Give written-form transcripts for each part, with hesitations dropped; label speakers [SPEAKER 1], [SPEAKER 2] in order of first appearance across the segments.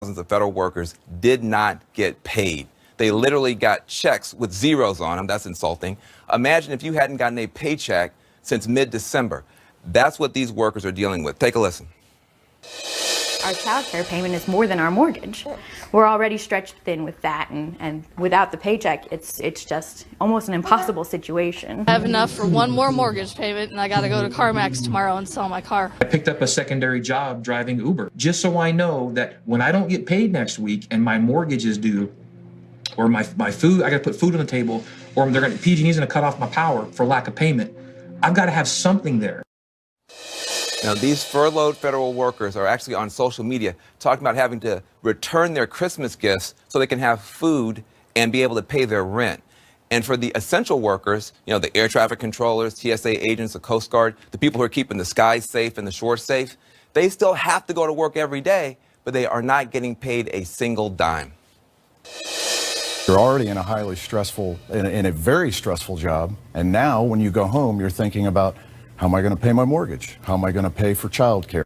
[SPEAKER 1] of federal workers did not get paid. They literally got checks with zeros on them. That's insulting. Imagine if you hadn't gotten a paycheck since mid-December. That's what these workers are dealing with. Take a listen.
[SPEAKER 2] Our child care payment is more than our mortgage. We're already stretched thin with that, and without the paycheck, it's just almost an impossible situation.
[SPEAKER 3] I have enough for one more mortgage payment, and I got to go to CarMax tomorrow and sell my car.
[SPEAKER 4] I picked up a secondary job driving Uber, just so I know that when I don't get paid next week and my mortgage is due, or my food, I got to put food on the table, or PG&E's going to cut off my power for lack of payment. I've got to have something there.
[SPEAKER 1] Now, these furloughed federal workers are actually on social media talking about having to return their Christmas gifts so they can have food and be able to pay their rent. And for the essential workers, you know, the air traffic controllers, TSA agents, the Coast Guard, the people who are keeping the skies safe and the shores safe, they still have to go to work every day, but they are not getting paid a single dime.
[SPEAKER 5] You're already in a highly stressful, in a very stressful job. And now when you go home, you're thinking about, how am I going to pay my mortgage? How am I going to pay for childcare?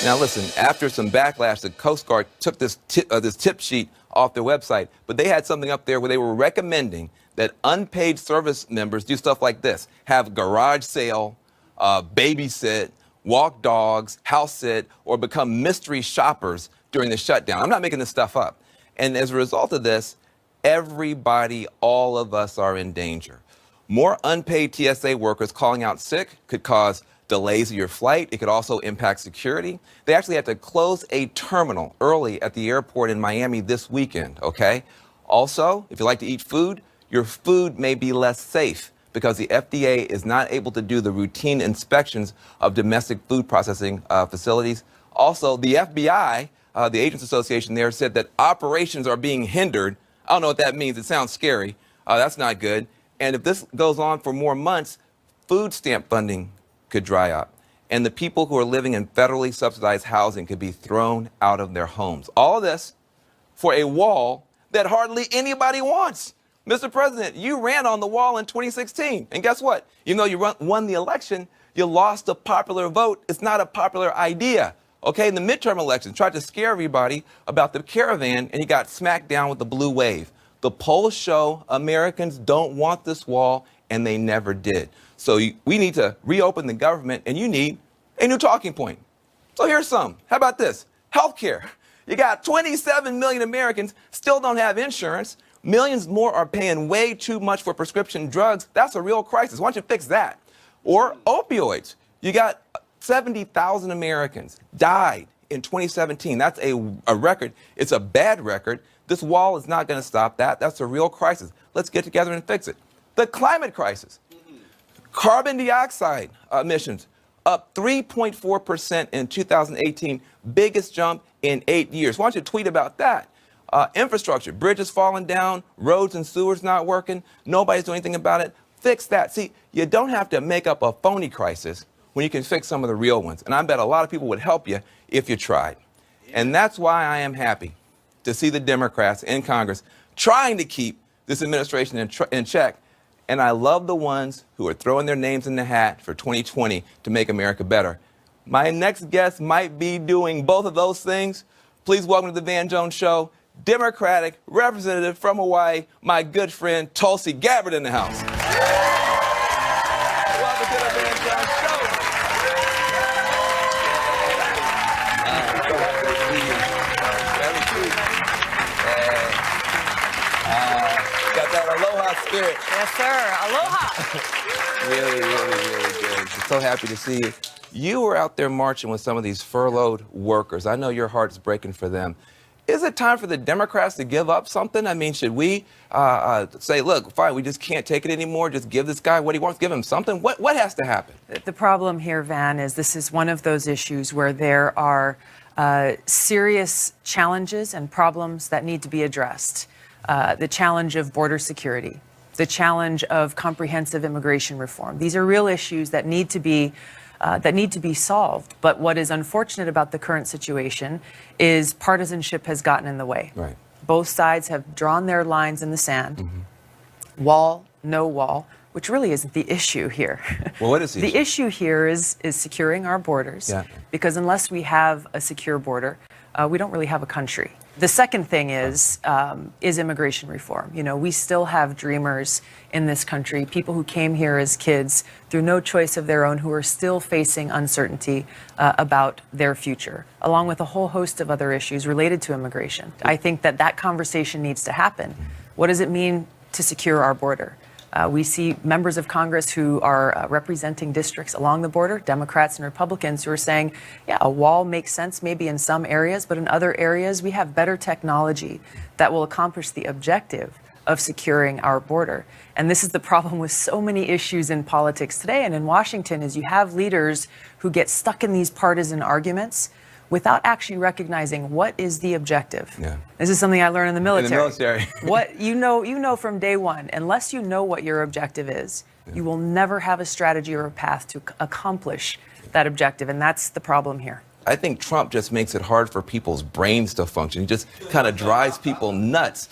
[SPEAKER 1] Now, listen, after some backlash, the Coast Guard took this tip sheet off their website, but they had something up there where they were recommending that unpaid service members do stuff like this: have garage sale, babysit, walk dogs, house sit, or become mystery shoppers during the shutdown. I'm not making this stuff up. And as a result of this, everybody, all of us are in danger. More unpaid TSA workers calling out sick could cause delays of your flight. It could also impact security. They actually had to close a terminal early at the airport in Miami this weekend, okay? Also, if you like to eat food, your food may be less safe because the FDA is not able to do the routine inspections of domestic food processing facilities. Also, the FBI, the Agents Association there, said that operations are being hindered. I don't know what that means. It sounds scary. That's not good. And if this goes on for more months, food stamp funding could dry up. And the people who are living in federally subsidized housing could be thrown out of their homes. All of this for a wall that hardly anybody wants. Mr. President, you ran on the wall in 2016. And guess what? Even though you won the election, you lost a popular vote. It's not a popular idea. Okay, in the midterm elections, tried to scare everybody about the caravan, and you got smacked down with the blue wave. The polls show Americans don't want this wall, and they never did. So we need to reopen the government, and you need a new talking point. So here's some. How about this? Healthcare. You got 27 million Americans still don't have insurance. Millions more are paying way too much for prescription drugs. That's a real crisis. Why don't you fix that? Or opioids. You got 70,000 Americans died in 2017. That's a record. It's a bad record. This wall is not going to stop that. That's a real crisis. Let's get together and fix it. The climate crisis. Carbon dioxide emissions up 3.4% in 2018, biggest jump in 8 years. Why don't you tweet about that? Infrastructure, bridges falling down, roads and sewers not working. Nobody's doing anything about it. Fix that. See, you don't have to make up a phony crisis when you can fix some of the real ones. And I bet a lot of people would help you if you tried. And that's why I am happy to see the Democrats in Congress trying to keep this administration in check. And I love the ones who are throwing their names in the hat for 2020 to make America better. My next guest might be doing both of those things. Please welcome to the Van Jones Show, Democratic representative from Hawaii, my good friend Tulsi Gabbard in the house. Welcome to the Van Jones Show. Got that aloha spirit.
[SPEAKER 6] Yes, sir. Aloha.
[SPEAKER 1] Really, really, really good. I'm so happy to see you. You were out there marching with some of these furloughed workers. I know your heart's breaking for them. Is it time for the Democrats to give up something? I mean, should we say, look, fine, we just can't take it anymore. Just give this guy what he wants. Give him something. What has to happen?
[SPEAKER 6] The problem here, Van, is this is one of those issues where there are serious challenges and problems that need to be addressed. The challenge of border security, the challenge of comprehensive immigration reform. These are real issues that need to be solved. But what is unfortunate about the current situation is partisanship has gotten in the way.
[SPEAKER 1] Right.
[SPEAKER 6] Both sides have drawn their lines in the sand. Mm-hmm. Wall, no wall, which really isn't the issue here.
[SPEAKER 1] Well, what is the issue?
[SPEAKER 6] The issue here is securing our borders.
[SPEAKER 1] Yeah.
[SPEAKER 6] Because unless we have a secure border, we don't really have a country. The second thing is immigration reform. You know, we still have dreamers in this country, people who came here as kids through no choice of their own, who are still facing uncertainty about their future, along with a whole host of other issues related to immigration. I think that conversation needs to happen. What does it mean to secure our border? We see members of Congress who are representing districts along the border, Democrats and Republicans, who are saying, yeah, a wall makes sense maybe in some areas, but in other areas we have better technology that will accomplish the objective of securing our border. And this is the problem with so many issues in politics today and in Washington, is you have leaders who get stuck in these partisan arguments without actually recognizing what is the objective.
[SPEAKER 1] Yeah.
[SPEAKER 6] This is something I learned in the military.
[SPEAKER 1] In the military.
[SPEAKER 6] What you know from day one, unless you know what your objective is, you will never have a strategy or a path to accomplish that objective, and that's the problem here.
[SPEAKER 1] I think Trump just makes it hard for people's brains to function. He just kind of drives people nuts.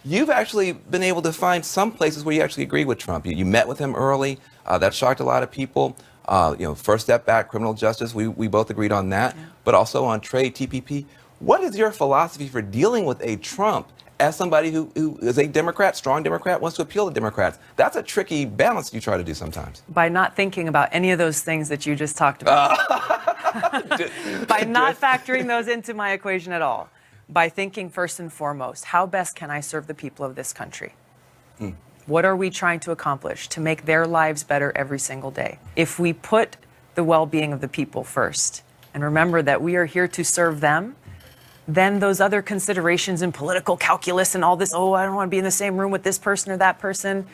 [SPEAKER 1] You've actually been able to find some places where you actually agree with Trump. You met with him early. That shocked a lot of people. First Step Back, criminal justice, we both agreed on that. Yeah. But also on trade, TPP. What is your philosophy for dealing with a Trump as somebody who is a Democrat, strong Democrat, wants to appeal to Democrats? That's a tricky balance you try to do sometimes.
[SPEAKER 6] By not thinking about any of those things that you just talked about. By not factoring those into my equation at all. By thinking first and foremost, how best can I serve the people of this country? What are we trying to accomplish to make their lives better every single day? If we put the well-being of the people first and remember that we are here to serve them, then those other considerations in political calculus and all this, oh, I don't want to be in the same room with this person or that person,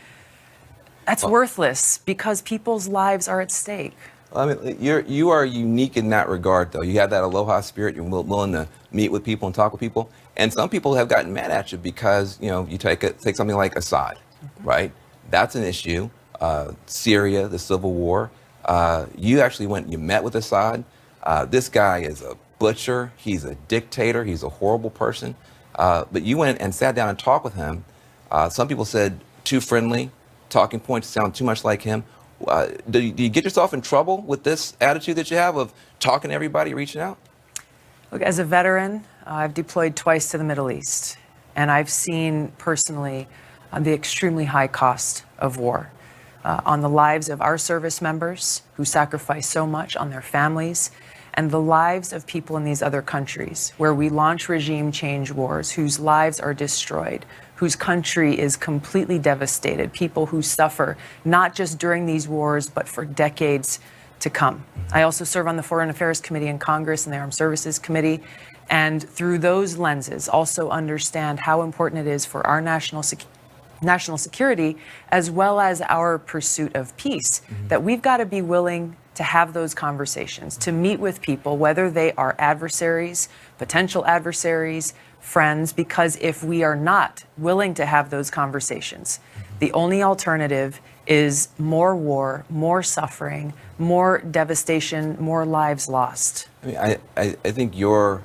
[SPEAKER 6] that's worthless because people's lives are at stake.
[SPEAKER 1] I mean, you are unique in that regard, though. You have that aloha spirit. You're willing to meet with people and talk with people. And some people have gotten mad at you because, you take something like Assad, right? That's an issue. Syria, the civil war. You actually you met with Assad. This guy is a butcher. He's a dictator. He's a horrible person. But you went and sat down and talked with him. Some people said too friendly, talking points sound too much like him. Do you get yourself in trouble with this attitude that you have of talking to everybody, reaching out?
[SPEAKER 6] Look, as a veteran, I've deployed twice to the Middle East, and I've seen personally the extremely high cost of war on the lives of our service members who sacrifice so much, on their families, and the lives of people in these other countries where we launch regime change wars, whose lives are destroyed, whose country is completely devastated, people who suffer not just during these wars, but for decades to come. I also serve on the Foreign Affairs Committee in Congress and the Armed Services Committee, and through those lenses also understand how important it is for our national security as well as our pursuit of peace, that we've got to be willing to have those conversations, to meet with people, whether they are adversaries, potential adversaries, friends, because if we are not willing to have those conversations, the only alternative is more war, more suffering, more devastation, more lives lost.
[SPEAKER 1] I mean, I think your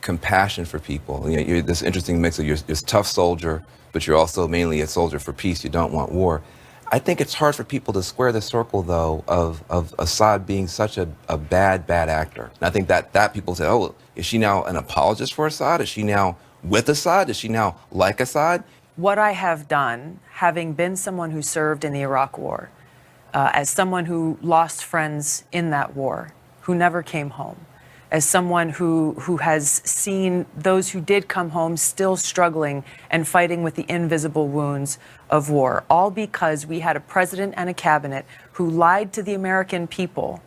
[SPEAKER 1] compassion for people, you're this interesting mix of you're this tough soldier, but you're also mainly a soldier for peace. You don't want war. I think it's hard for people to square the circle, though, of Assad being such a bad actor. And I think that people say, oh, is she now an apologist for Assad? Is she now with Assad? Is she now like Assad?
[SPEAKER 6] What I have done, having been someone who served in the Iraq War, as someone who lost friends in that war, who never came home, as someone who has seen those who did come home still struggling and fighting with the invisible wounds of war, all because we had a president and a cabinet who lied to the American people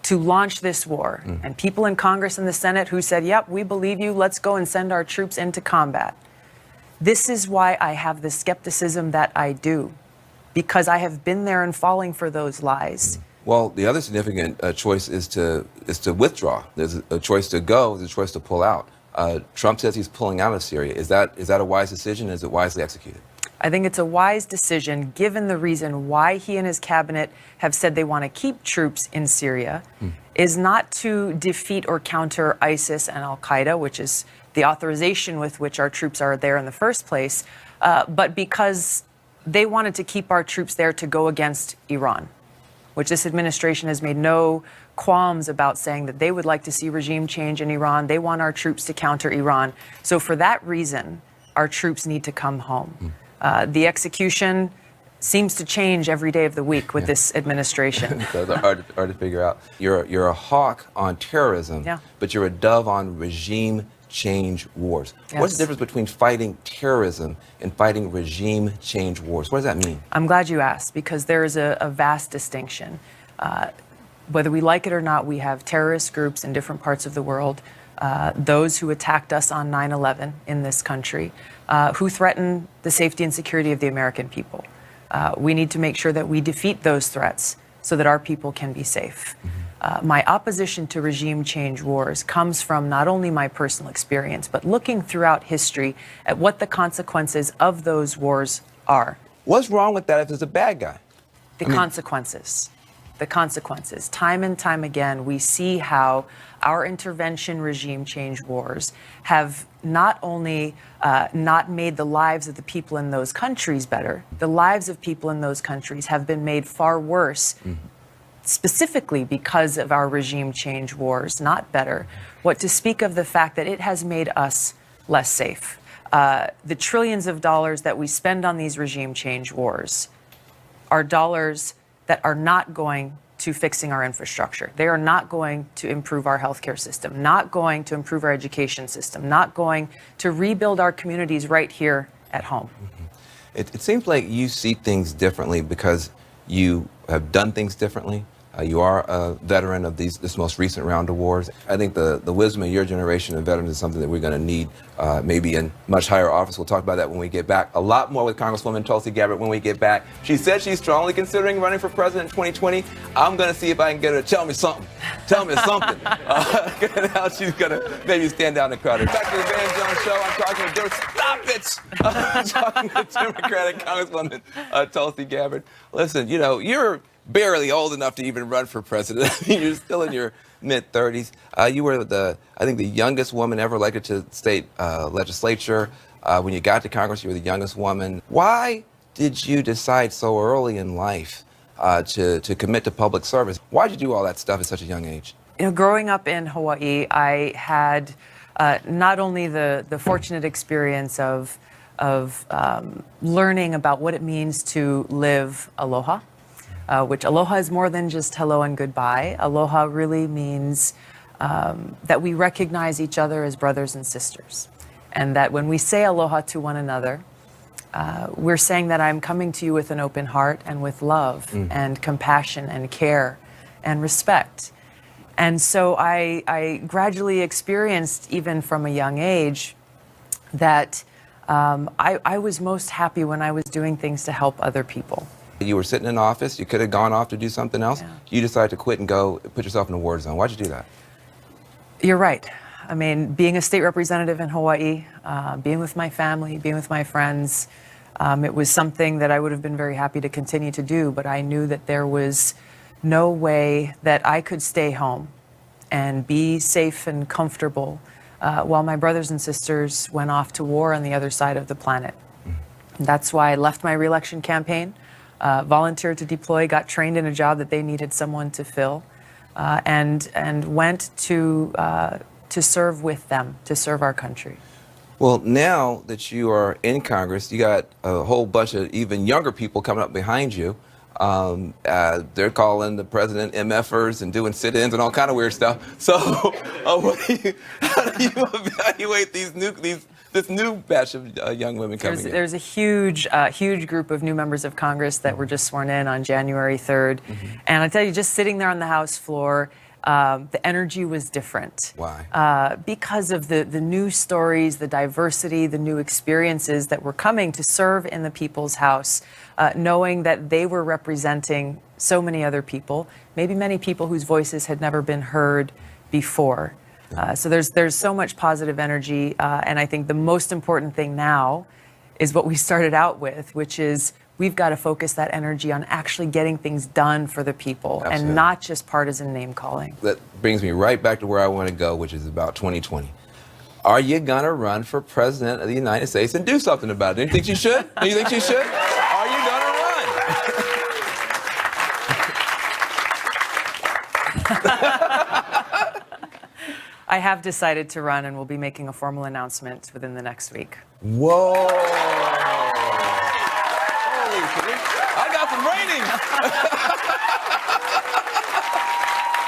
[SPEAKER 6] to launch this war, and people in Congress and the Senate who said, yep, we believe you, let's go and send our troops into combat. This is why I have the skepticism that I do, because I have been there and falling for those lies.
[SPEAKER 1] Well, the other significant choice is to withdraw. There's a choice to go, there's a choice to pull out. Trump says he's pulling out of Syria. Is that a wise decision? Is it wisely executed?
[SPEAKER 6] I think it's a wise decision given the reason why he and his cabinet have said they want to keep troops in Syria is not to defeat or counter ISIS and al-Qaeda, which is the authorization with which our troops are there in the first place, but because they wanted to keep our troops there to go against Iran, which this administration has made no qualms about saying that they would like to see regime change in Iran. They want our troops to counter Iran. So for that reason, our troops need to come home. The execution seems to change every day of the week with this administration.
[SPEAKER 1] So it's hard to figure out. You're a hawk on terrorism,
[SPEAKER 6] Yeah.
[SPEAKER 1] but you're a dove on regime change wars. What's
[SPEAKER 6] Yes.
[SPEAKER 1] the difference between fighting terrorism and fighting regime change wars? What does that mean?
[SPEAKER 6] I'm glad you asked, because there is a vast distinction. Whether we like it or not, we have terrorist groups in different parts of the world, those who attacked us on 9/11 in this country, who threaten the safety and security of the American people. We need to make sure that we defeat those threats so that our people can be safe. My opposition to regime change wars comes from not only my personal experience, but looking throughout history at what the consequences of those wars are.
[SPEAKER 1] What's wrong with that if it's a bad guy?
[SPEAKER 6] The consequences. The consequences. Time and time again, we see how our intervention regime change wars have not only not made the lives of the people in those countries better, the lives of people in those countries have been made far worse, specifically because of our regime change wars, not better. What to speak of the fact that it has made us less safe. The trillions of dollars that we spend on these regime change wars are dollars that are not going to fixing our infrastructure. They are not going to improve our healthcare system, not going to improve our education system, not going to rebuild our communities right here at home.
[SPEAKER 1] It seems like you see things differently because you have done things differently. You are a veteran of this most recent round of wars. I think the wisdom of your generation of veterans is something that we're going to need maybe in much higher office. We'll talk about that when we get back. A lot more with Congresswoman Tulsi Gabbard when we get back. She said she's strongly considering running for president in 2020. I'm going to see if I can get her to tell me something. Tell me something. How she's going to maybe stand down in the crowd. Back to the Van Jones Show. I'm talking to Stop it! I'm talking to Democratic Congresswoman Tulsi Gabbard. Listen, you're barely old enough to even run for president. You're still in your mid-30s. You were I think the youngest woman ever elected to the state legislature. When you got to Congress, you were the youngest woman. Why did you decide so early in life to commit to public service? Why did you do all that stuff at such a young age?
[SPEAKER 6] Growing up in Hawaii, I had not only the fortunate experience of learning about what it means to live aloha, which aloha is more than just hello and goodbye. Aloha really means that we recognize each other as brothers and sisters. And that when we say aloha to one another, we're saying that I'm coming to you with an open heart and with love and compassion and care and respect. And so I gradually experienced, even from a young age, that I was most happy when I was doing things to help other people.
[SPEAKER 1] You were sitting in office. You could have gone off to do something else.
[SPEAKER 6] Yeah.
[SPEAKER 1] You decided to quit and go put yourself in a war zone. Why'd you do that?
[SPEAKER 6] You're right. I mean, being a state representative in Hawaii, being with my family, being with my friends, it was something that I would have been very happy to continue to do, but I knew that there was no way that I could stay home and be safe and comfortable while my brothers and sisters went off to war on the other side of the planet. That's why I left my re-election campaign, volunteered to deploy, got trained in a job that they needed someone to fill, and went to serve with them, to serve our country.
[SPEAKER 1] Well, now that you are in Congress, you got a whole bunch of even younger people coming up behind you. They're calling the president MFers and doing sit-ins and all kind of weird stuff. So, how do you evaluate this new batch of young women coming in?
[SPEAKER 6] There's a huge group of new members of Congress that were just sworn in on January 3rd. And I tell you, just sitting there on the House floor, the energy was different.
[SPEAKER 1] Why?
[SPEAKER 6] Because of the new stories, the diversity, the new experiences that were coming to serve in the People's House, knowing that they were representing so many other people, maybe many people whose voices had never been heard before. So there's so much positive energy, and I think the most important thing now is what we started out with, which is we've got to focus that energy on actually getting things done for the people.
[SPEAKER 1] Absolutely.
[SPEAKER 6] And not just partisan name calling.
[SPEAKER 1] That brings me right back to where I want to go, which is about 2020. Are you going to run for president of the United States and do something about it? Do you think you should? Do you think you should? Are you going to run?
[SPEAKER 6] I have decided to run and will be making a formal announcement within the next week.
[SPEAKER 1] Whoa! Holy shit. I got some ratings!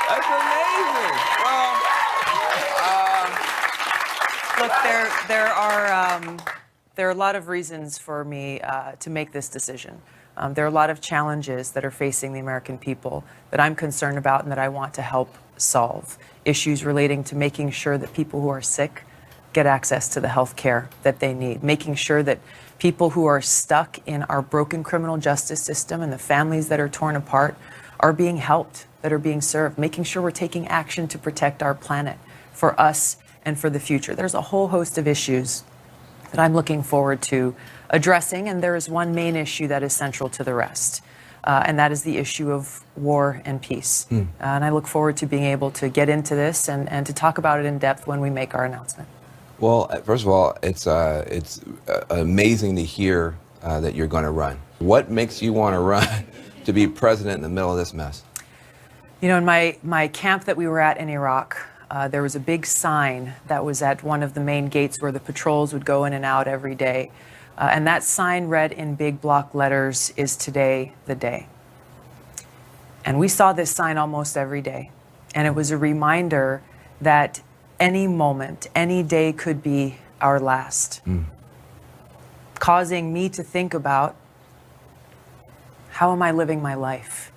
[SPEAKER 1] That's amazing! Well,
[SPEAKER 6] Look, there are a lot of reasons for me to make this decision. There are a lot of challenges that are facing the American people that I'm concerned about and that I want to help solve. Issues relating to making sure that people who are sick get access to the health care that they need, making sure that people who are stuck in our broken criminal justice system and the families that are torn apart are being helped, that are being served, making sure we're taking action to protect our planet for us and for the future. There's a whole host of issues that I'm looking forward to addressing, and there is one main issue that is central to the rest, and that is the issue of war and peace. And I look forward to being able to get into this and to talk about it in depth when we make our announcement.
[SPEAKER 1] well, first of all, it's amazing to hear that you're going to run. What makes you want to run to be president in the middle of this mess?
[SPEAKER 6] You know, in my camp that we were at in Iraq, there was a big sign that was at one of the main gates where the patrols would go in and out every day. And that sign read in big block letters, "Is today the day?" And we saw this sign almost every day. And it was a reminder that any moment, any day could be our last. Causing me to think about, how am I living my life?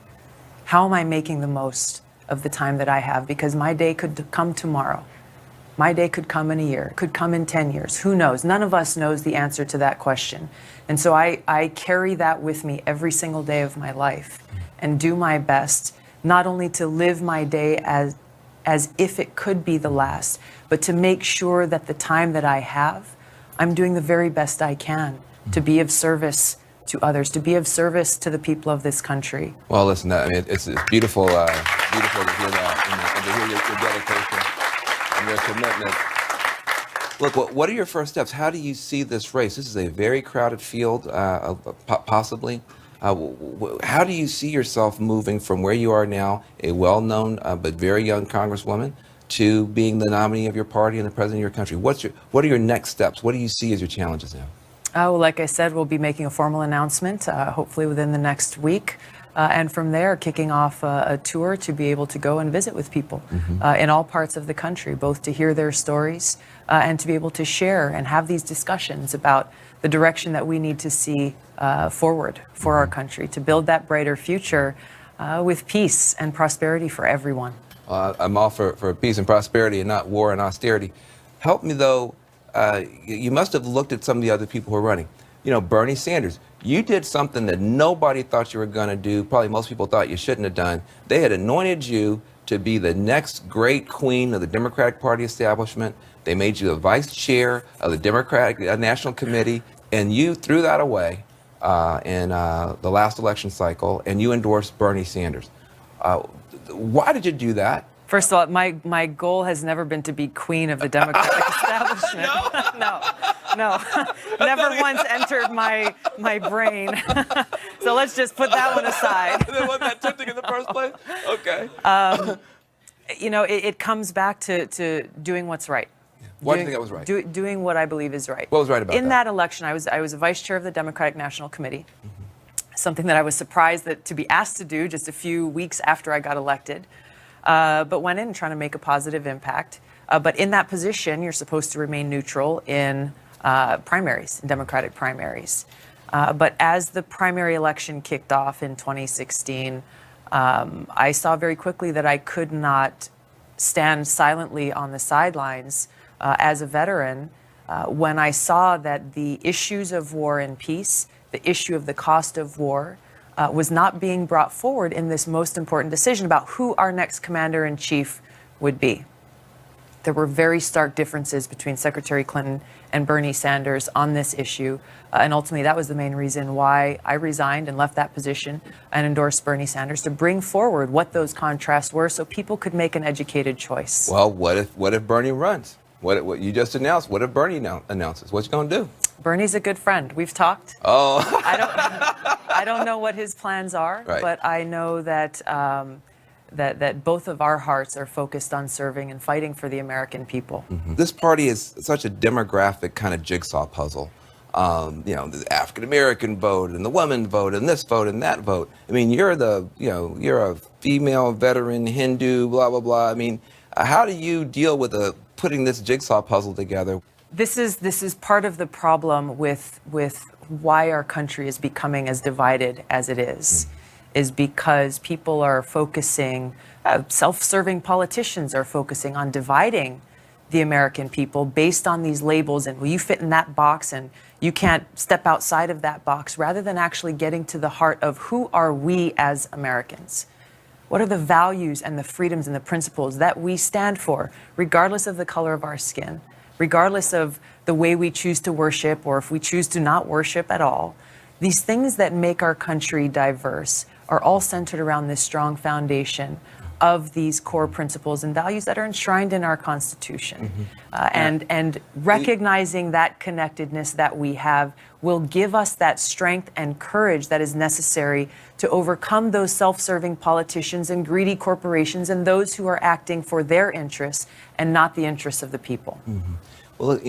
[SPEAKER 6] How am I making the most of the time that I have? Because my day could come tomorrow. My day could come in a year, could come in 10 years. Who knows? None of us knows the answer to that question. And so I carry that with me every single day of my life and do my best, not only to live my day as if it could be the last, but to make sure that the time that I have, I'm doing the very best I can to be of service to others, to be of service to the people of this country.
[SPEAKER 1] Well, listen, I mean, it's beautiful, beautiful to hear that and to hear your dedication and your commitment. Look, what are your first steps? How do you see this race? This is a very crowded field, possibly. How do you see yourself moving from where you are now, a well-known but very young congresswoman, to being the nominee of your party and the president of your country? What are your next steps? What do you see as your challenges now?
[SPEAKER 6] Well, like I said, we'll be making a formal announcement, hopefully within the next week. And from there, kicking off a tour to be able to go and visit with people in all parts of the country, both to hear their stories and to be able to share and have these discussions about the direction that we need to see forward for our country, to build that brighter future with peace and prosperity for everyone.
[SPEAKER 1] I'm all for peace and prosperity and not war and austerity. Help me, though. You must have looked at some of the other people who are running. You know, Bernie Sanders, you did something that nobody thought you were going to do. Probably most people thought you shouldn't have done. They had anointed you to be the next great queen of the Democratic Party establishment. They made you the vice chair of the Democratic National Committee, and you threw that away in the last election cycle, and you endorsed Bernie Sanders. Why did you do that?
[SPEAKER 6] First of all, my goal has never been to be queen of the Democratic establishment. No. Never once entered my brain. So let's just put that one aside.
[SPEAKER 1] Wasn't that tempting in the first place? Okay.
[SPEAKER 6] You know, it comes back to doing what's right.
[SPEAKER 1] Why do you think that was right?
[SPEAKER 6] Doing what I believe is right.
[SPEAKER 1] What was right about that?
[SPEAKER 6] In that election, I was a vice chair of the Democratic National Committee, something that I was surprised to be asked to do just a few weeks after I got elected. But went in trying to make a positive impact. But in that position, you're supposed to remain neutral in primaries, in Democratic primaries. But as the primary election kicked off in 2016, I saw very quickly that I could not stand silently on the sidelines as a veteran when I saw that the issues of war and peace, the issue of the cost of war, was not being brought forward in this most important decision about who our next commander-in-chief would be. There were very stark differences between Secretary Clinton and Bernie Sanders on this issue, and ultimately that was the main reason why I resigned and left that position and endorsed Bernie Sanders, to bring forward what those contrasts were so people could make an educated choice.
[SPEAKER 1] Well, what if Bernie runs? What you just announced? What if Bernie announces? What's he going to do?
[SPEAKER 6] Bernie's a good friend. We've talked.
[SPEAKER 1] Oh.
[SPEAKER 6] I don't know what his plans are,
[SPEAKER 1] Right.
[SPEAKER 6] but I know that that both of our hearts are focused on serving and fighting for the American people.
[SPEAKER 1] This party is such a demographic kind of jigsaw puzzle. The African American vote and the woman vote and this vote and that vote. I mean, you're a female veteran Hindu, blah, blah, blah. I mean, how do you deal with putting this jigsaw puzzle together?
[SPEAKER 6] This is part of the problem with why our country is becoming as divided as it is because people are focusing, self-serving politicians are focusing on dividing the American people based on these labels and, well, you fit in that box and you can't step outside of that box, rather than actually getting to the heart of who are we as Americans. What are the values and the freedoms and the principles that we stand for, regardless of the color of our skin, regardless of the way we choose to worship or if we choose to not worship at all? These things that make our country diverse are all centered around this strong foundation of these core principles and values that are enshrined in our Constitution. And recognizing that connectedness that we have will give us that strength and courage that is necessary to overcome those self-serving politicians and greedy corporations and those who are acting for their interests and not the interests of the people.
[SPEAKER 1] Well,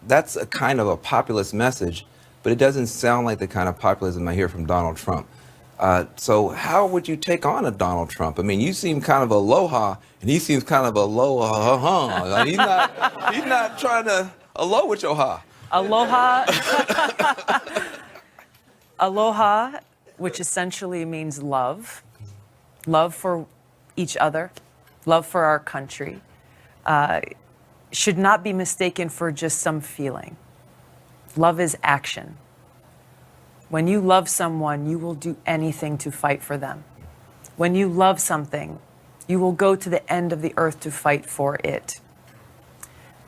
[SPEAKER 1] that's a kind of a populist message, but it doesn't sound like the kind of populism I hear from Donald Trump. So how would you take on a Donald Trump? I mean, you seem kind of aloha, and he seems kind of aloha. He's not trying to aloha with your ha.
[SPEAKER 6] Aloha. Aloha, which essentially means love. Love for each other, love for our country, should not be mistaken for just some feeling. Love is action. When you love someone, you will do anything to fight for them. When you love something, you will go to the end of the earth to fight for it.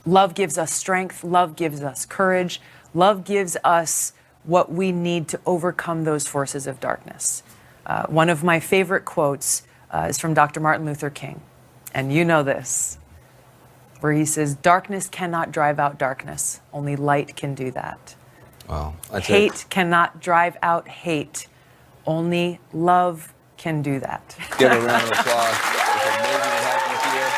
[SPEAKER 6] Love gives us strength. Love gives us courage. Love gives us what we need to overcome those forces of darkness. One of my favorite quotes is from Dr. Martin Luther King, and you know this, where he says, "Darkness cannot drive out darkness. Only light can do that."
[SPEAKER 1] Wow.
[SPEAKER 6] Hate cannot drive out hate. Only love can do that.
[SPEAKER 1] Give a round of applause. It's amazing to have you here.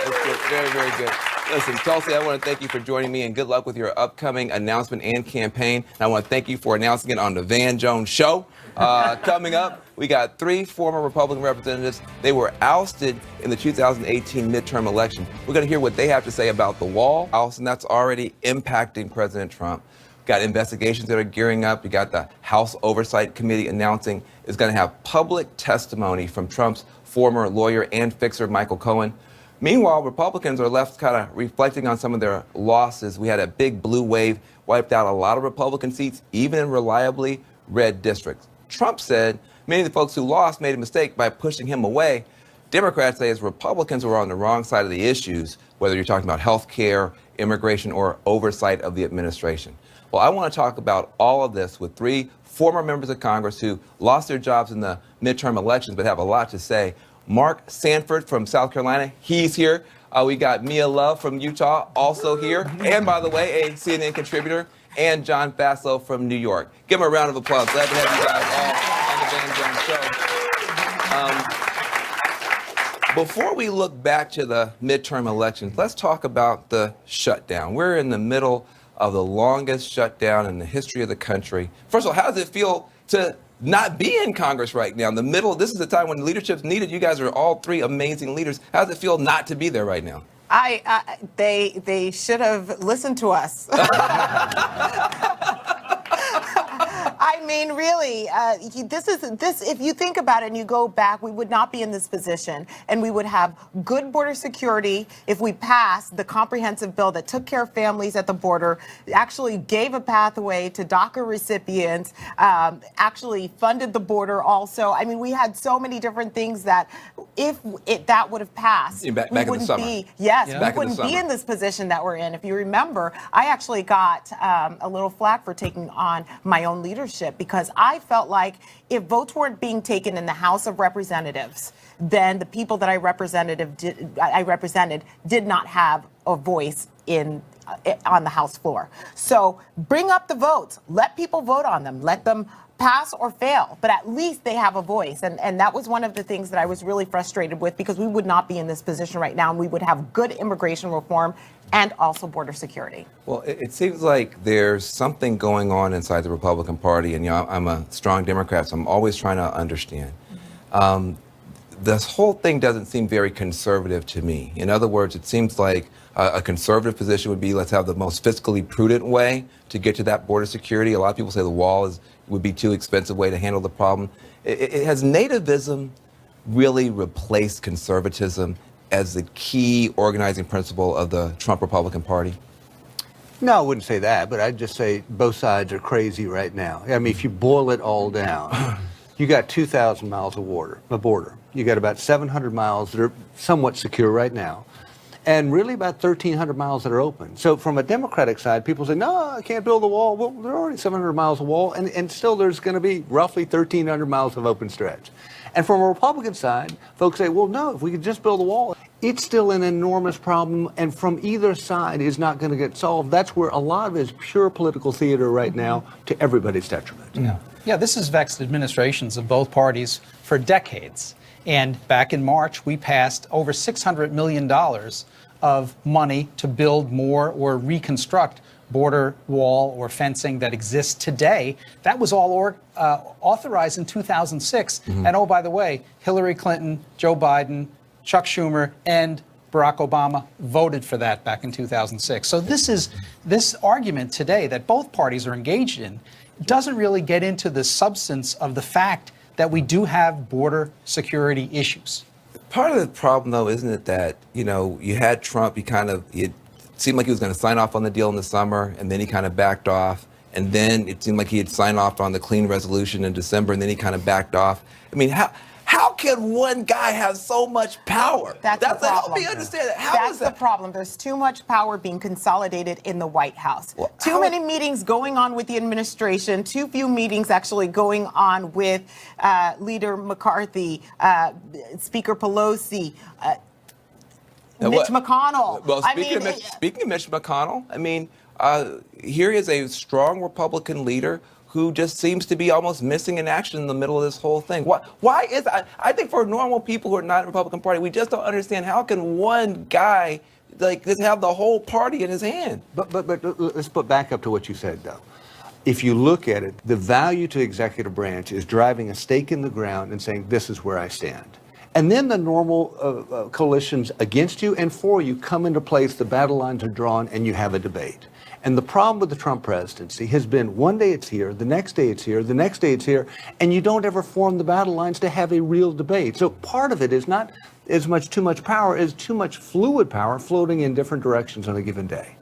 [SPEAKER 1] It's good. Very, very good. Listen, Tulsi, I want to thank you for joining me, and good luck with your upcoming announcement and campaign. And I want to thank you for announcing it on the Van Jones Show. Coming up, we got 3 former Republican representatives. They were ousted in the 2018 midterm election. We're going to hear what they have to say about the wall, and that's already impacting President Trump. Got investigations that are gearing up. You got the House Oversight Committee announcing it's going to have public testimony from Trump's former lawyer and fixer, Michael Cohen. Meanwhile, Republicans are left kind of reflecting on some of their losses. We had a big blue wave, wiped out a lot of Republican seats, even in reliably red districts. Trump said many of the folks who lost made a mistake by pushing him away. Democrats say as Republicans were on the wrong side of the issues, whether you're talking about health care, immigration, or oversight of the administration. Well, I want to talk about all of this with 3 former members of Congress who lost their jobs in the midterm elections but have a lot to say. Mark Sanford from South Carolina, he's here. We got Mia Love from Utah, also here. And by the way, a CNN contributor. And John Fasow from New York. Give them a round of applause. Glad to have you guys all on the Van Jones Show. Before we look back to the midterm elections, let's talk about the shutdown. We're in the middle of the longest shutdown in the history of the country. First of all, how does it feel to not be in Congress right now? In the middle, this is the time when leadership's needed. You guys are all 3 amazing leaders. How does it feel not to be there right now?
[SPEAKER 7] They should have listened to us. I mean, really, if you think about it and you go back, we would not be in this position, and we would have good border security if we passed the comprehensive bill that took care of families at the border, actually gave a pathway to DACA recipients, actually funded the border also. I mean, we had so many different things that if that would have passed,
[SPEAKER 1] back
[SPEAKER 7] we
[SPEAKER 1] in the
[SPEAKER 7] wouldn't
[SPEAKER 1] summer.
[SPEAKER 7] be, yes,
[SPEAKER 1] Yeah.
[SPEAKER 7] we
[SPEAKER 1] Back in the
[SPEAKER 7] wouldn't be
[SPEAKER 1] summer.
[SPEAKER 7] in this position that we're in. If you remember, I actually got a little flack for taking on my own leadership because I felt like if votes weren't being taken in the House of Representatives, then the people that I represented did not have a voice on the House floor. So bring up the votes. Let people vote on them. Let them pass or fail, but at least they have a voice. And that was one of the things that I was really frustrated with, because we would not be in this position right now, and we would have good immigration reform and also border security.
[SPEAKER 1] Well, it seems like there's something going on inside the Republican Party, and I'm a strong Democrat, so I'm always trying to understand. This whole thing doesn't seem very conservative to me. In other words, it seems like a conservative position would be, let's have the most fiscally prudent way to get to that border security. A lot of people say the wall would be too expensive way to handle the problem. Has nativism really replaced conservatism as the key organizing principle of the Trump Republican Party?
[SPEAKER 8] No, I wouldn't say that, but I'd just say both sides are crazy right now. I mean, if you boil it all down, you got 2,000 miles of border. You got about 700 miles that are somewhat secure right now, and really about 1,300 miles that are open. So from a Democratic side, people say, no, I can't build a wall. Well, there are already 700 miles of wall, and still there's going to be roughly 1,300 miles of open stretch. And from a Republican side, folks say, well, no, if we could just build a wall, it's still an enormous problem, and from either side is not going to get solved. That's where a lot of it is pure political theater right now, to everybody's detriment.
[SPEAKER 9] Yeah, this has vexed administrations of both parties for decades. And back in March, we passed over $600 million of money to build more or reconstruct border wall or fencing that exists today. That was all authorized in 2006. And oh, by the way, Hillary Clinton, Joe Biden, Chuck Schumer, and Barack Obama voted for that back in 2006. So this argument today that both parties are engaged in doesn't really get into the substance of the fact that we do have border security issues.
[SPEAKER 1] Part of the problem, though, isn't it that, you had Trump, it seemed like he was going to sign off on the deal in the summer, and then he kind of backed off. And then it seemed like he had signed off on the clean resolution in December, and then he kind of backed off. I mean, how can one guy have so much power?
[SPEAKER 7] That's the problem.
[SPEAKER 1] Help me understand that.
[SPEAKER 7] That's the problem. There's too much power being consolidated in the White House.
[SPEAKER 1] Well,
[SPEAKER 7] too many meetings going on with the administration, too few meetings actually going on with Leader McCarthy, Speaker Pelosi, Mitch McConnell.
[SPEAKER 1] Well, speaking of Mitch McConnell, I mean, here is a strong Republican leader who just seems to be almost missing in action in the middle of this whole thing. Why is I think for normal people who are not in the Republican Party, we just don't understand how can one guy just have the whole party in his hand.
[SPEAKER 8] But let's put back up to what you said, though. If you look at it, the value to executive branch is driving a stake in the ground and saying, this is where I stand. And then the normal coalitions against you and for you come into place, the battle lines are drawn, and you have a debate. And the problem with the Trump presidency has been one day it's here, the next day it's here, the next day it's here, and you don't ever form the battle lines to have a real debate. So part of it is not as much too much power as too much fluid power floating in different directions on a given day.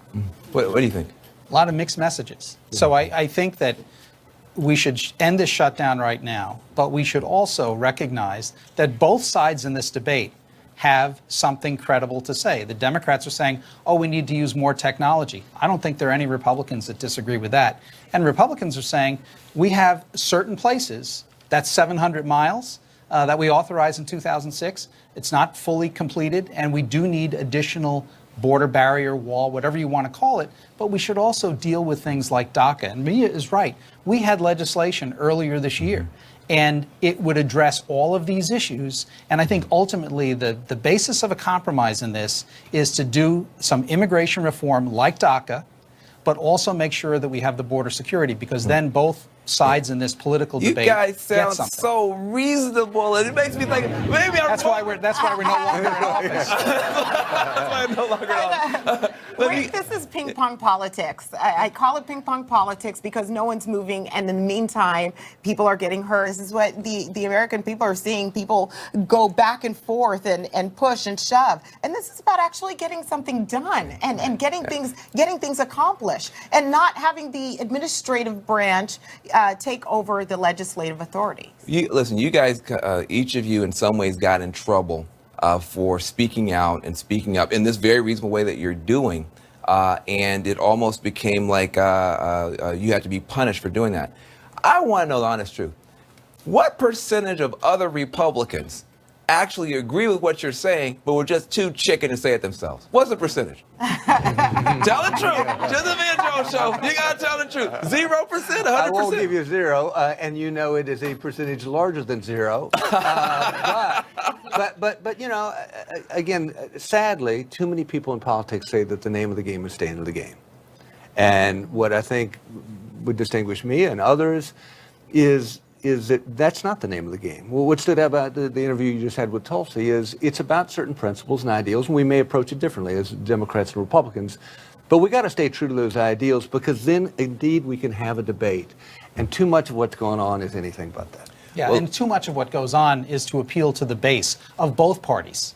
[SPEAKER 1] What do you think?
[SPEAKER 9] A lot of mixed messages. So I think that we should end this shutdown right now, but we should also recognize that both sides in this debate have something credible to say. The Democrats are saying, oh, we need to use more technology. I don't think there are any Republicans that disagree with that. And Republicans are saying, we have certain places, that's 700 miles that we authorized in 2006. It's not fully completed, and we do need additional border barrier, wall, whatever you want to call it. But we should also deal with things like DACA. And Mia is right. We had legislation earlier this year, and it would address all of these issues. And I think ultimately the basis of a compromise in this is to do some immigration reform like DACA, but also make sure that we have the border security, because then both sides in this political debate
[SPEAKER 1] You guys sound
[SPEAKER 9] get
[SPEAKER 1] so reasonable, and it makes me think maybe I'm
[SPEAKER 9] That's why we're no longer in office.
[SPEAKER 1] That's why I'm no longer in office.
[SPEAKER 7] This is ping pong politics. I call it ping pong politics because no one's moving, and in the meantime, people are getting hurt. This is what the American people are seeing. People go back and forth and push and shove. And this is about actually getting something done and getting things accomplished, and not having the administrative branch take over the legislative authority.
[SPEAKER 1] Listen, you guys, each of you in some ways got in trouble for speaking out and speaking up in this very reasonable way that you're doing. And it almost became like you had to be punished for doing that. I want to know the honest truth. What percentage of other Republicans actually agree with what you're saying, but were just too chicken to say it themselves? What's the percentage? Tell the truth. To the Van Jones Show. You got to tell the truth. 0%, 100%.
[SPEAKER 8] I won't give you 0, and you know it is a percentage larger than 0. But you know, again, sadly, too many people in politics say that the name of the game is staying in the game. And what I think would distinguish me and others is that that's not the name of the game. Well, what stood out about the interview you just had with Tulsi is it's about certain principles and ideals, and we may approach it differently as Democrats and Republicans, but we got to stay true to those ideals, because then indeed we can have a debate. And too much of what's going on is anything but that.
[SPEAKER 9] Yeah, and too much of what goes on is to appeal to the base of both parties.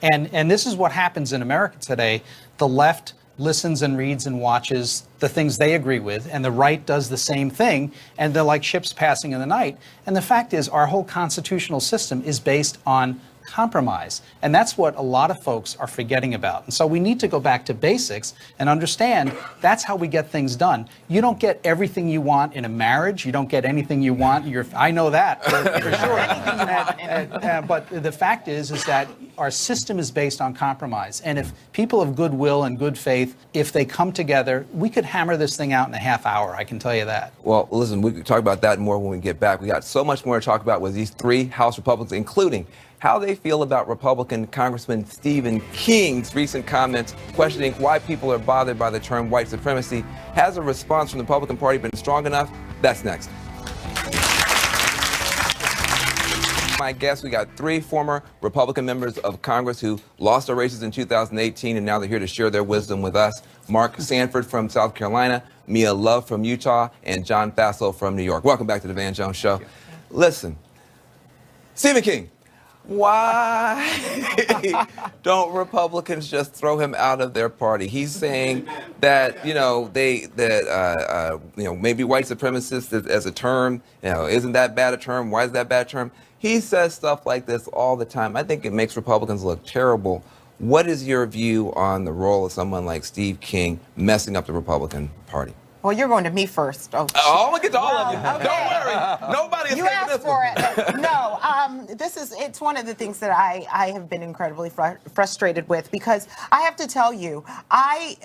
[SPEAKER 9] And this is what happens in America today. The left listens and reads and watches the things they agree with, and the right does the same thing, and they're like ships passing in the night. And the fact is, our whole constitutional system is based on compromise. And that's what a lot of folks are forgetting about. And so we need to go back to basics and understand that's how we get things done. You don't get everything you want in a marriage. You don't get anything you want. I know that for sure. But the fact is that our system is based on compromise. And if people of goodwill and good faith, if they come together, we could hammer this thing out in a half hour. I can tell you that.
[SPEAKER 1] Well, listen, we could talk about that more when we get back. We got so much more to talk about with these 3 House Republicans, including how they feel about Republican Congressman Stephen King's recent comments questioning why people are bothered by the term white supremacy. Has a response from the Republican Party been strong enough? That's next. My guest, we got 3 former Republican members of Congress who lost their races in 2018, and now they're here to share their wisdom with us. Mark Sanford from South Carolina, Mia Love from Utah, and John Faso from New York. Welcome back to the Van Jones Show. Listen, Stephen King, why don't Republicans just throw him out of their party? He's saying that, maybe white supremacist as a term, isn't that bad a term? Why is that bad a term? He says stuff like this all the time. I think it makes Republicans look terrible. What is your view on the role of someone like Steve King messing up the Republican Party?
[SPEAKER 7] Well, you're going to me first. Oh,
[SPEAKER 1] I'm going to get to all of you.
[SPEAKER 7] Okay.
[SPEAKER 1] Don't worry. Nobody is
[SPEAKER 7] You
[SPEAKER 1] taking
[SPEAKER 7] asked
[SPEAKER 1] this
[SPEAKER 7] for
[SPEAKER 1] one.
[SPEAKER 7] it. No, it's one of the things that I have been incredibly frustrated with, because I have to tell you, I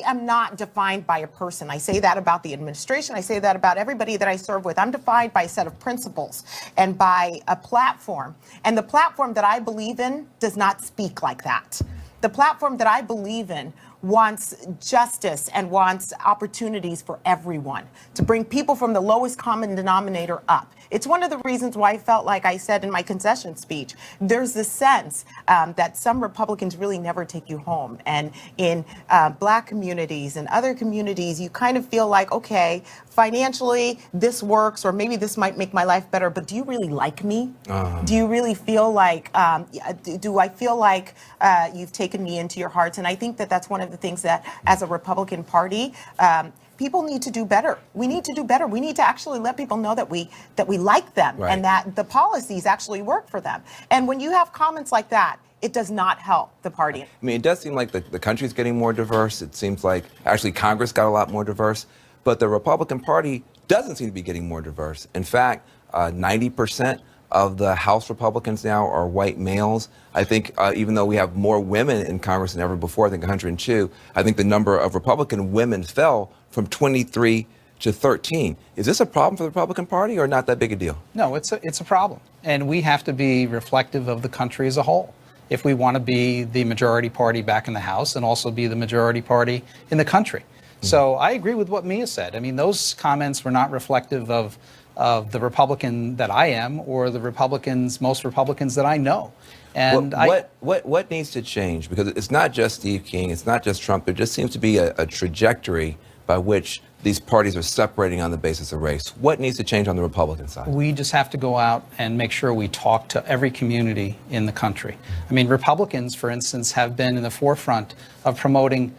[SPEAKER 7] am not defined by a person. I say that about the administration. I say that about everybody that I serve with. I'm defined by a set of principles and by a platform. And the platform that I believe in does not speak like that. The platform that I believe in wants justice and wants opportunities for everyone, to bring people from the lowest common denominator up. It's one of the reasons why I felt like I said in my concession speech, there's this sense that some Republicans really never take you home. And in Black communities and other communities, you kind of feel like, okay, financially this works, or maybe this might make my life better, but do you really like me? Do you really feel like, do I feel like you've taken me into your hearts? And I think that that's one of the things that as a Republican Party, people need to do better. We need to do better. We need to actually let people know that we like them,
[SPEAKER 1] right,
[SPEAKER 7] and that the policies actually work for them. And when you have comments like that, it does not help the party.
[SPEAKER 1] I mean, it does seem like the country's getting more diverse. It seems like actually Congress got a lot more diverse, but the Republican Party doesn't seem to be getting more diverse. In fact, 90% of the House Republicans now are white males. I think even though we have more women in Congress than ever before, I think 102, I think the number of Republican women fell from 23 to 13. Is this a problem for the Republican Party, or not that big a deal?
[SPEAKER 9] No, it's a problem. And we have to be reflective of the country as a whole if we want to be the majority party back in the House and also be the majority party in the country. So I agree with what Mia said. I mean, those comments were not reflective of the Republican that I am, or the most Republicans that I know. And
[SPEAKER 1] what needs to change? Because it's not just Steve King, it's not just Trump. There just seems to be a trajectory by which these parties are separating on the basis of race. What needs to change on the Republican side?
[SPEAKER 9] We just have to go out and make sure we talk to every community in the country. I mean, Republicans, for instance, have been in the forefront of promoting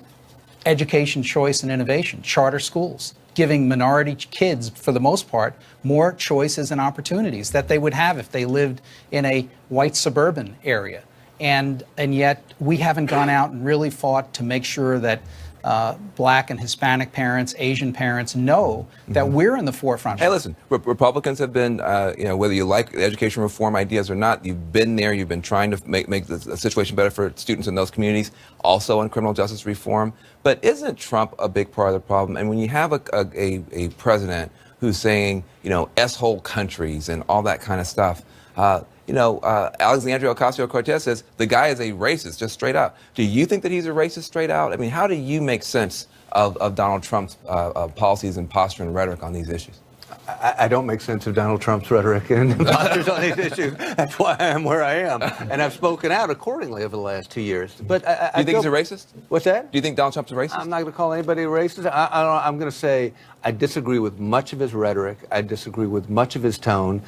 [SPEAKER 9] education choice and innovation, charter schools, giving minority kids, for the most part, more choices and opportunities that they would have if they lived in a white suburban area. and yet we haven't gone out and really fought to make sure that Black and Hispanic parents, Asian parents know that we're in the forefront.
[SPEAKER 1] Hey, listen, Republicans have been, whether you like education reform ideas or not, you've been there. You've been trying to make the situation better for students in those communities, also on criminal justice reform. But isn't Trump a big part of the problem? And when you have a president who's saying, S-hole countries and all that kind of stuff, Alexandria Ocasio-Cortez says the guy is a racist, just straight out. Do you think that he's a racist straight out? I mean, how do you make sense of Donald Trump's policies and posture and rhetoric on these issues?
[SPEAKER 8] I don't make sense of Donald Trump's rhetoric and postures on these issues. That's why I am where I am. And I've spoken out accordingly over the last 2 years. But
[SPEAKER 1] Do you think he's a racist?
[SPEAKER 8] What's that?
[SPEAKER 1] Do you think Donald Trump's a racist?
[SPEAKER 8] I'm not going to call anybody a racist. I'm going to say I disagree with much of his rhetoric. I disagree with much of his tone.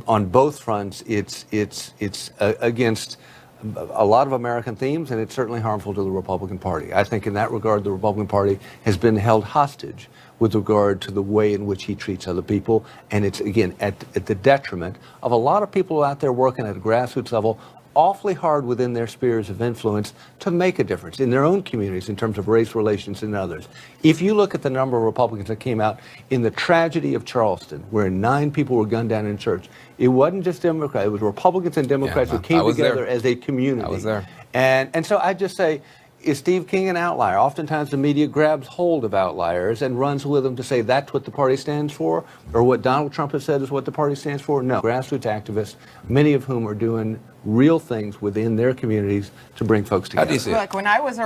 [SPEAKER 8] On both fronts, it's against a lot of American themes, and it's certainly harmful to the Republican Party. I think in that regard, the Republican Party has been held hostage with regard to the way in which he treats other people. And it's, again, at the detriment of a lot of people out there working at a grassroots level, awfully hard within their spheres of influence to make a difference in their own communities in terms of race relations and others. If you look at the number of Republicans that came out in the tragedy of Charleston, where 9 people were gunned down in church, it wasn't just Democrats, it was Republicans and Democrats who came together as a community.
[SPEAKER 1] I was there.
[SPEAKER 8] And so I just say, is Steve King an outlier? Oftentimes the media grabs hold of outliers and runs with them to say that's what the party stands for, or what Donald Trump has said is what the party stands for. No. Grassroots activists, many of whom are doing real things within their communities to bring folks together.
[SPEAKER 1] How do you see it?
[SPEAKER 7] Look, when I was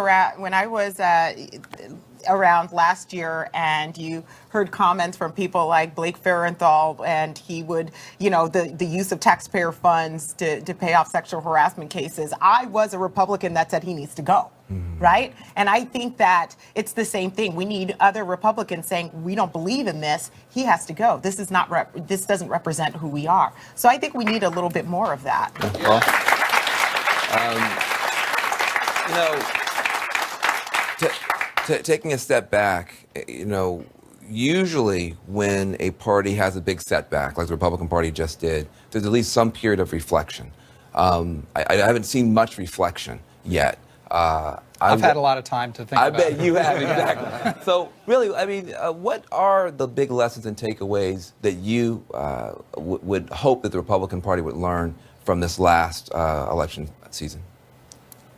[SPEAKER 7] around last year, and you heard comments from people like Blake Farenthold, and he would, the use of taxpayer funds to pay off sexual harassment cases. I was a Republican that said he needs to go, right? And I think that it's the same thing. We need other Republicans saying we don't believe in this. He has to go. This is not. This doesn't represent who we are. So I think we need a little bit more of that.
[SPEAKER 1] Taking a step back, usually when a party has a big setback, like the Republican Party just did, there's at least some period of reflection. I haven't seen much reflection yet.
[SPEAKER 9] I've had a lot of time to think about it.
[SPEAKER 1] I bet you have, exactly. So really, I mean, what are the big lessons and takeaways that you would hope that the Republican Party would learn from this last election season?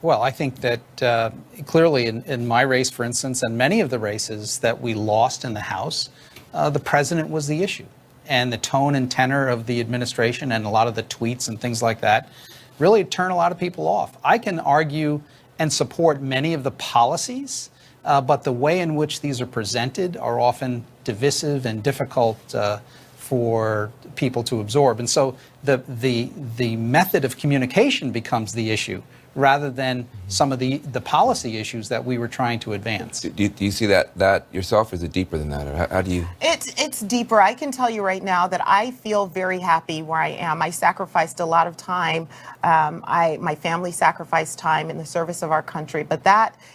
[SPEAKER 9] Well, I think that clearly in my race, for instance, and many of the races that we lost in the House, the president was the issue. And the tone and tenor of the administration and a lot of the tweets and things like that really turn a lot of people off. I can argue and support many of the policies, but the way in which these are presented are often divisive and difficult for people to absorb. And so the method of communication becomes the issue, rather than some of the policy issues that we were trying to advance.
[SPEAKER 1] Do you see that yourself, or is it deeper than that? Or how do you?
[SPEAKER 7] It's deeper. I can tell you right now that I feel very happy where I am. I sacrificed a lot of time. My family sacrificed time in the service of our country, but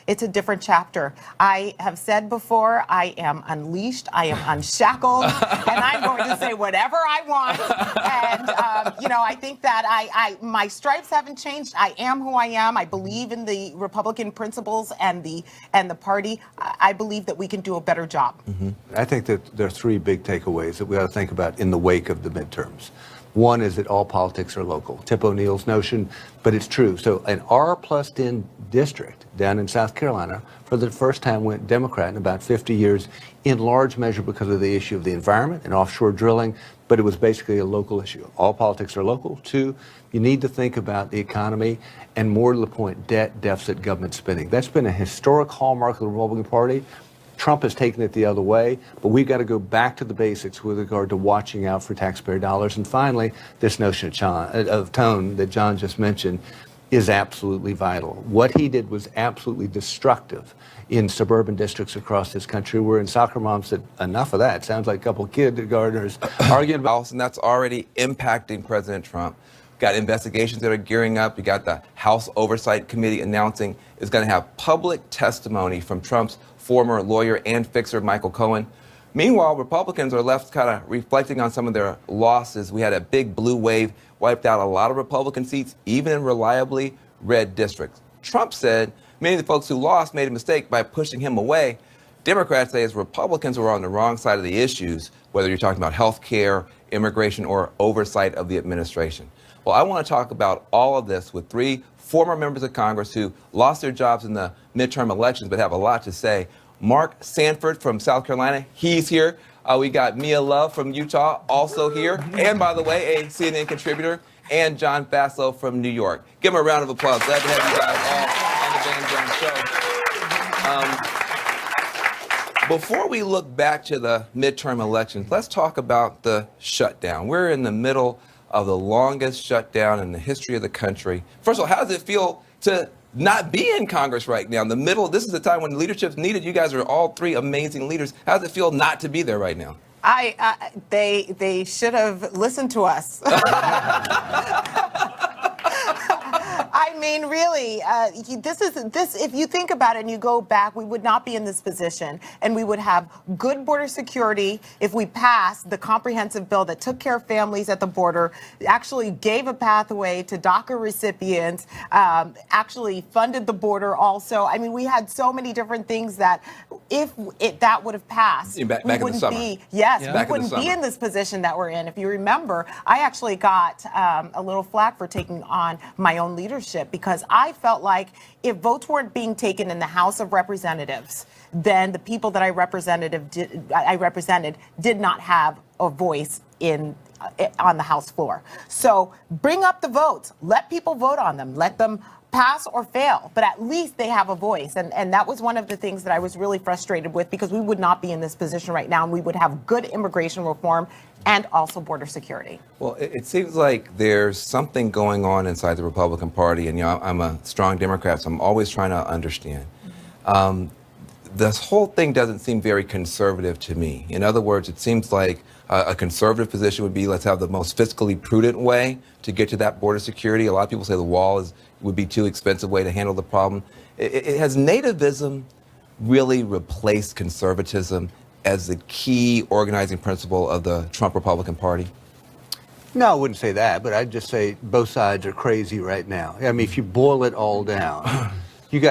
[SPEAKER 7] it's a different chapter. I have said before, I am unleashed, I am unshackled, and I'm going to say whatever I want. And, I think that my stripes haven't changed. I am who I am. I believe in the Republican principles and the party. I believe that we can do a better job.
[SPEAKER 8] Mm-hmm. I think that there are 3 big takeaways that we ought to think about in the wake of the midterms. One is that all politics are local. Tip O'Neill's notion, but it's true. So an R+10 district down in South Carolina for the first time went Democrat in about 50 years, in large measure because of the issue of the environment and offshore drilling, but it was basically a local issue. All politics are local. 2, you need to think about the economy and, more to the point, debt, deficit, government spending. That's been a historic hallmark of the Republican Party. Trump has taken it the other way, but we've got to go back to the basics with regard to watching out for taxpayer dollars. And finally, this notion of tone that John just mentioned is absolutely vital. What he did was absolutely destructive in suburban districts across this country, where in soccer moms said, enough of that. Sounds like a couple of kindergartners arguing about.
[SPEAKER 1] And that's already impacting President Trump. Got investigations that are gearing up. You got the House Oversight Committee announcing it's going to have public testimony from Trump's former lawyer and fixer, Michael Cohen. Meanwhile, Republicans are left kind of reflecting on some of their losses. We had a big blue wave, wiped out a lot of Republican seats, even in reliably red districts. Trump said many of the folks who lost made a mistake by pushing him away. Democrats say it's Republicans who are on the wrong side of the issues, whether you're talking about health care, immigration, or oversight of the administration. Well, I want to talk about all of this with three former members of Congress who lost their jobs in the midterm elections but have a lot to say. Mark Sanford from South Carolina, he's here. We got Mia Love from Utah, also here. And by the way, a CNN contributor. And John Faslow from New York. Give them a round of applause. Glad to have you guys all on the Van Jones Show. Before we look back to the midterm elections, let's talk about the shutdown. We're in the middle of the longest shutdown in the history of the country. First of all, how does it feel to not be in Congress right now? In the middle, this is the time when leadership's needed. You guys are all three amazing leaders. How does it feel not to be there right now?
[SPEAKER 7] They should have listened to us. I mean, really, if you think about it and you go back, we would not be in this position, and we would have good border security if we passed the comprehensive bill that took care of families at the border, actually gave a pathway to DACA recipients, actually funded the border also. I mean, we had so many different things that if that would have passed,
[SPEAKER 1] Back
[SPEAKER 7] we
[SPEAKER 1] in the
[SPEAKER 7] wouldn't
[SPEAKER 1] summer.
[SPEAKER 7] be, yes,
[SPEAKER 1] Yeah.
[SPEAKER 7] we
[SPEAKER 1] Back in the
[SPEAKER 7] wouldn't be
[SPEAKER 1] summer.
[SPEAKER 7] in this position that we're in. If you remember, I actually got a little flack for taking on my own leadership because I felt like if votes weren't being taken in the House of Representatives, then the people that I represented did not have a voice on the House floor. So bring up the votes. Let people vote on them. Let them pass or fail, but at least they have a voice. And that was one of the things that I was really frustrated with because we would not be in this position right now and we would have good immigration reform and also border security.
[SPEAKER 1] Well, it seems like there's something going on inside the Republican Party, and you know, I'm a strong Democrat, so I'm always trying to understand. This whole thing doesn't seem very conservative to me. In other words, it seems like a conservative position would be let's have the most fiscally prudent way to get to that border security. A lot of people say the wall would be too expensive way to handle the problem. Has nativism really replaced conservatism as the key organizing principle of the Trump Republican Party?
[SPEAKER 8] No, I wouldn't say that, but I'd just say both sides are crazy right now. I mean, if you boil it all down,